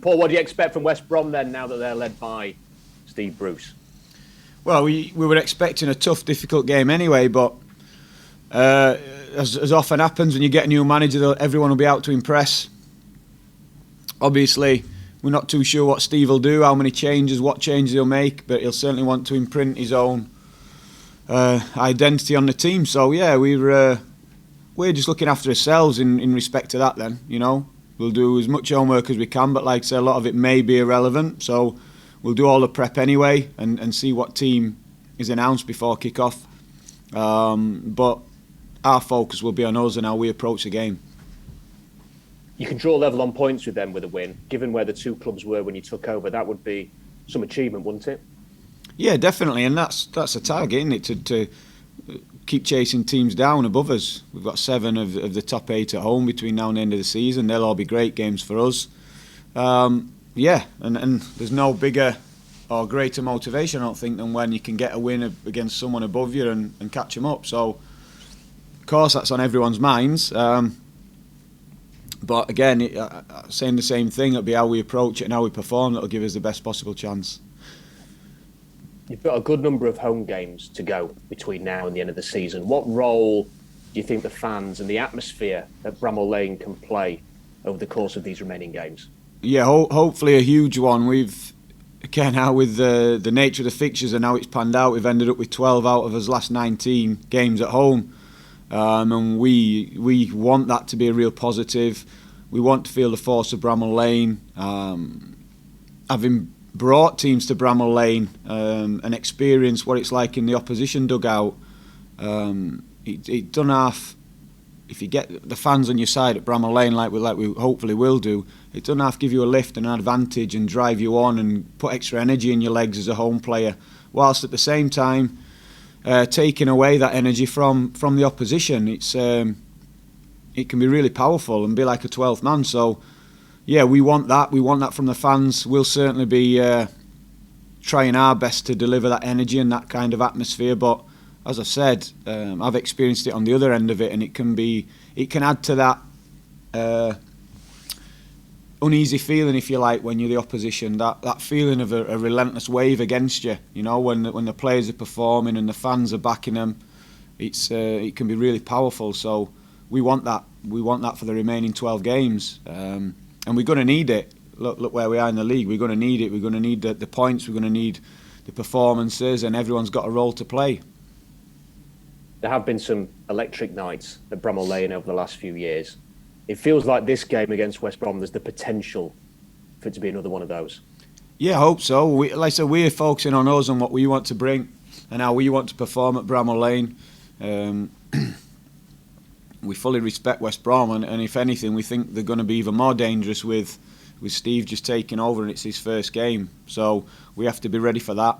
Paul, what do you expect from West Brom then, now that they're led by Steve Bruce? Well, we were expecting a tough, difficult game anyway, but as often happens when you get a new manager, everyone will be out to impress. Obviously, we're not too sure what Steve will do, how many changes, what changes he'll make, but he'll certainly want to imprint his own identity on the team. So yeah, we're just looking after ourselves in respect to that. Then we'll do as much homework as we can, but like I say, a lot of it may be irrelevant. So we'll do all the prep anyway and see what team is announced before kick-off. But our focus will be on us and how we approach the game. You can draw level on points with them with a win. Given where the two clubs were when you took over, that would be some achievement, wouldn't it? Yeah, definitely, and that's a target, isn't it? To keep chasing teams down above us. We've got 7 of the top 8 at home between now and the end of the season. They'll all be great games for us. Yeah, and there's no bigger or greater motivation, I don't think, than when you can get a win against someone above you and catch them up. So, of course, that's on everyone's minds. But again, saying the same thing, it'll be how we approach it and how we perform that'll give us the best possible chance. You've got a good number of home games to go between now and the end of the season. What role do you think the fans and the atmosphere at Bramall Lane can play over the course of these remaining games? Yeah, hopefully a huge one. We've, again, now with the nature of the fixtures and how it's panned out, we've ended up with 12 out of his last 19 games at home. And we want that to be a real positive. We want to feel the force of Bramall Lane. Having brought teams to Bramall Lane and experienced what it's like in the opposition dugout, it done half. If you get the fans on your side at Bramall Lane, like we hopefully will do, it doesn't have to give you a lift and an advantage and drive you on and put extra energy in your legs as a home player, whilst at the same time taking away that energy from the opposition. It can be really powerful and be like a 12th man. So yeah, we want that. We want that from the fans. We'll certainly be trying our best to deliver that energy and that kind of atmosphere. But as I said, I've experienced it on the other end of it, and it can add to that uneasy feeling, if you like, when you're the opposition. That feeling of a relentless wave against you. When the players are performing and the fans are backing them, it can be really powerful. So we want that. We want that for the remaining 12 games, and we're going to need it. Look where we are in the league. We're going to need it. We're going to need the points. We're going to need the performances, and everyone's got a role to play. There have been some electric nights at Bramall Lane over the last few years. It feels like this game against West Brom, there's the potential for it to be another one of those. Yeah, I hope so. Like I said, we're focusing on us and what we want to bring and how we want to perform at Bramall Lane. We fully respect West Brom, and if anything, we think they're going to be even more dangerous with Steve just taking over and it's his first game. So we have to be ready for that.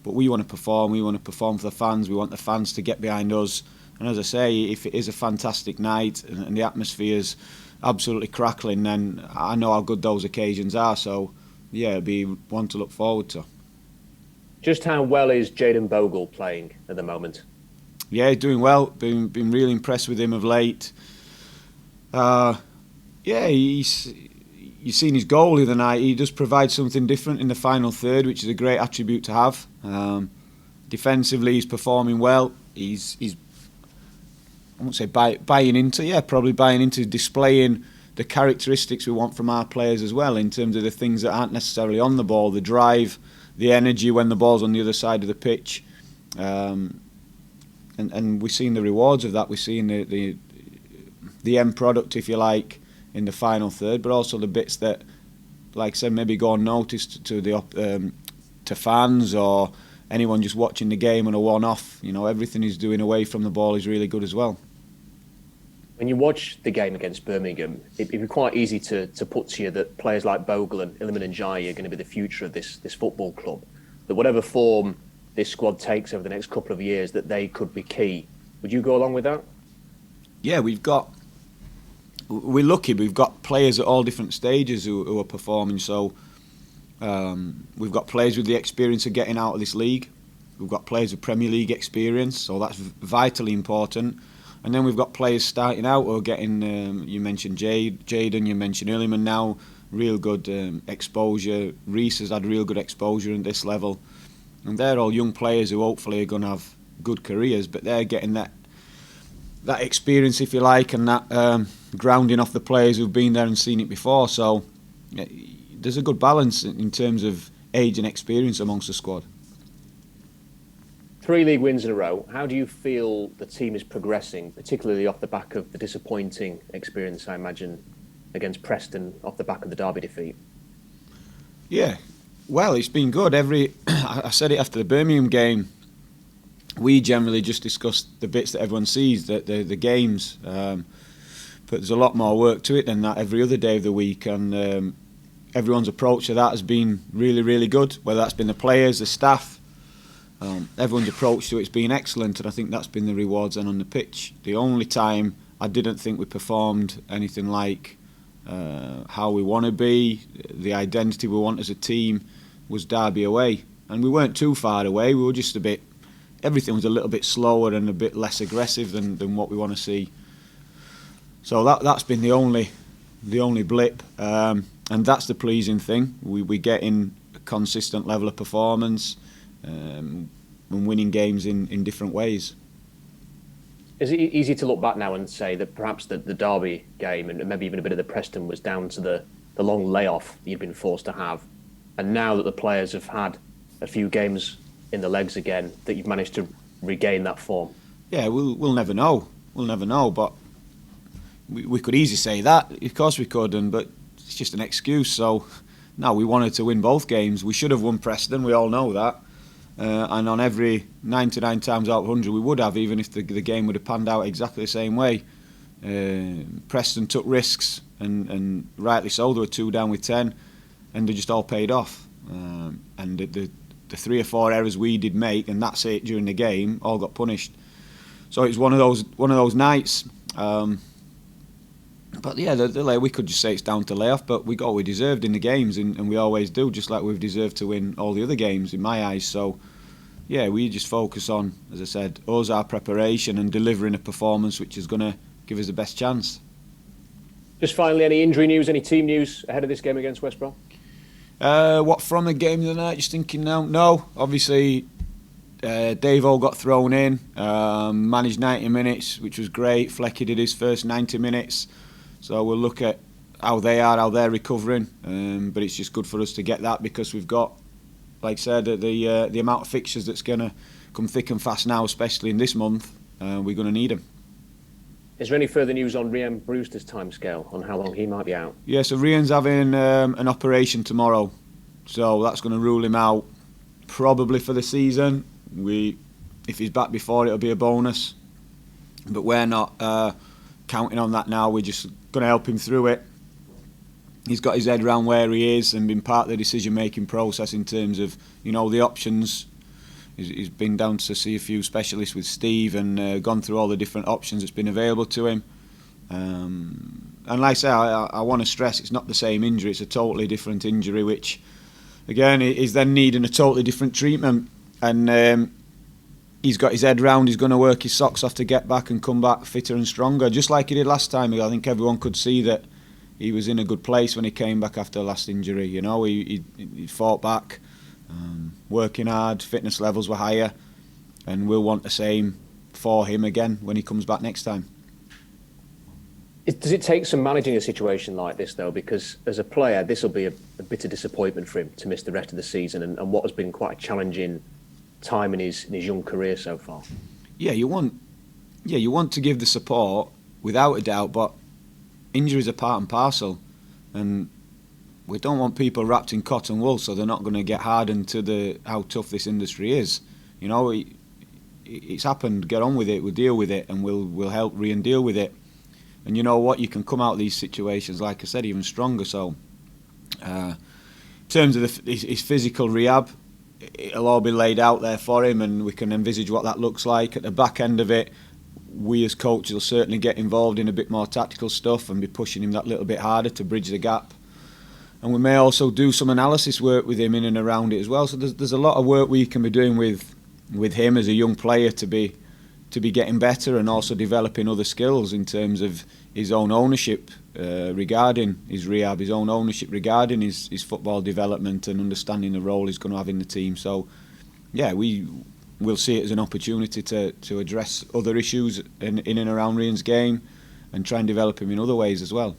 But we want to perform. We want to perform for the fans. We want the fans to get behind us. And as I say, if it is a fantastic night and the atmosphere's absolutely crackling, then I know how good those occasions are. So yeah, it'll be one to look forward to. Just how well is Jayden Bogle playing at the moment? Yeah, he's doing well. Been really impressed with him of late. Yeah, you've seen his goal the other night. He does provide something different in the final third, which is a great attribute to have. Defensively, he's performing well. He's I won't say buying into displaying the characteristics we want from our players as well, in terms of the things that aren't necessarily on the ball, the drive, the energy when the ball's on the other side of the pitch. And we're seeing the rewards of that. We're seeing the end product, if you like, in the final third, but also the bits that, like I said, maybe go unnoticed to fans or anyone just watching the game on a one-off. Everything he's doing away from the ball is really good as well. When you watch the game against Birmingham, it'd be quite easy to put to you that players like Bogle and Iliman Ndiaye are going to be the future of this football club. That whatever form this squad takes over the next couple of years, that they could be key. Would you go along with that? Yeah, we're lucky. We've got players at all different stages who are performing. So we've got players with the experience of getting out of this league. We've got players with Premier League experience, so that's vitally important. And then we've got players starting out who are getting, you mentioned Jayden, you mentioned Iliman now, real good exposure. Reece has had real good exposure at this level. And they're all young players who hopefully are going to have good careers, but they're getting that experience, if you like, and that grounding off the players who've been there and seen it before. So there's a good balance in terms of age and experience amongst the squad. 3 league wins in a row. How do you feel the team is progressing, particularly off the back of the disappointing experience, I imagine, against Preston off the back of the Derby defeat? Yeah, well, it's been good. I said it after the Birmingham game. We generally just discuss the bits that everyone sees, the games. But there's a lot more work to it than that every other day of the week. And everyone's approach to that has been really, really good, whether that's been the players, the staff. Everyone's approach to it's been excellent, and I think that's been the rewards and on the pitch. The only time I didn't think we performed anything like how we want to be, the identity we want as a team, was Derby away. And we weren't too far away, we were just everything was a little bit slower and a bit less aggressive than what we want to see. So that's been the only blip, and that's the pleasing thing. We get in a consistent level of performance and winning games in different ways. Is it easy to look back now and say that perhaps the Derby game and maybe even a bit of the Preston was down to the long layoff that you've been forced to have, and now that the players have had a few games in the legs again, that you've managed to regain that form? Yeah, we'll never know. We'll never know, but we could easily say that. Of course we could, but it's just an excuse. So now we wanted to win both games. We should have won Preston, we all know that. And on every 99 times out of 100 we would have, even if the game would have panned out exactly the same way. Preston took risks, and rightly so. They were 2 down with 10, and they just all paid off. And the 3 or 4 errors we did make, and that's it during the game, all got punished. So it's one of those nights. But yeah, we could just say it's down to layoff, but we got what we deserved in the games, and we always do, just like we've deserved to win all the other games in my eyes. So yeah, we just focus on, as I said, our preparation and delivering a performance which is going to give us the best chance. Just finally, any injury news, any team news ahead of this game against West Brom? What from the game of the night? Just thinking now. No, obviously Davo got thrown in, managed 90 minutes, which was great. Flecky did his first 90 minutes, so we'll look at how they're recovering. But it's just good for us to get that, because we've got, like I said, the amount of fixtures that's going to come thick and fast now, especially in this month. We're going to need them. Is there any further news on Rhian Brewster's timescale, on how long he might be out? Yeah, so Rhian's having an operation tomorrow, so that's going to rule him out probably for the season. If he's back before, it'll be a bonus, but we're not counting on that now. We're just going to help him through it. He's got his head around where he is and been part of the decision-making process in terms of, the options. He's been down to see a few specialists with Steve and gone through all the different options that's been available to him. And like I say, I want to stress it's not the same injury. It's a totally different injury, which, again, is then needing a totally different treatment. And he's got his head round. He's going to work his socks off to get back and come back fitter and stronger, just like he did last time. I think everyone could see that he was in a good place when he came back after the last injury. He fought back. Working hard, fitness levels were higher, and we'll want the same for him again when he comes back next time. Does it take some managing a situation like this, though? Because as a player, this will be a bit of disappointment for him to miss the rest of the season and what has been quite a challenging time in his young career so far. Yeah, you want to give the support without a doubt, but injuries are part and parcel, and we don't want people wrapped in cotton wool, so they're not going to get hardened to how tough this industry is. It's happened. Get on with it. We'll deal with it, and we'll help Rhian deal with it. And you know what? You can come out of these situations, like I said, even stronger. So, in terms of his physical rehab, it'll all be laid out there for him, and we can envisage what that looks like. At the back end of it, we as coaches will certainly get involved in a bit more tactical stuff and be pushing him that little bit harder to bridge the gap. And we may also do some analysis work with him in and around it as well. So there's a lot of work we can be doing with him as a young player to be to be getting better and also developing other skills in terms of his own ownership regarding his rehab, his own ownership regarding his football development and understanding the role he's going to have in the team. So, yeah, we'll see it as an opportunity to address other issues in and around Ryan's game and try and develop him in other ways as well.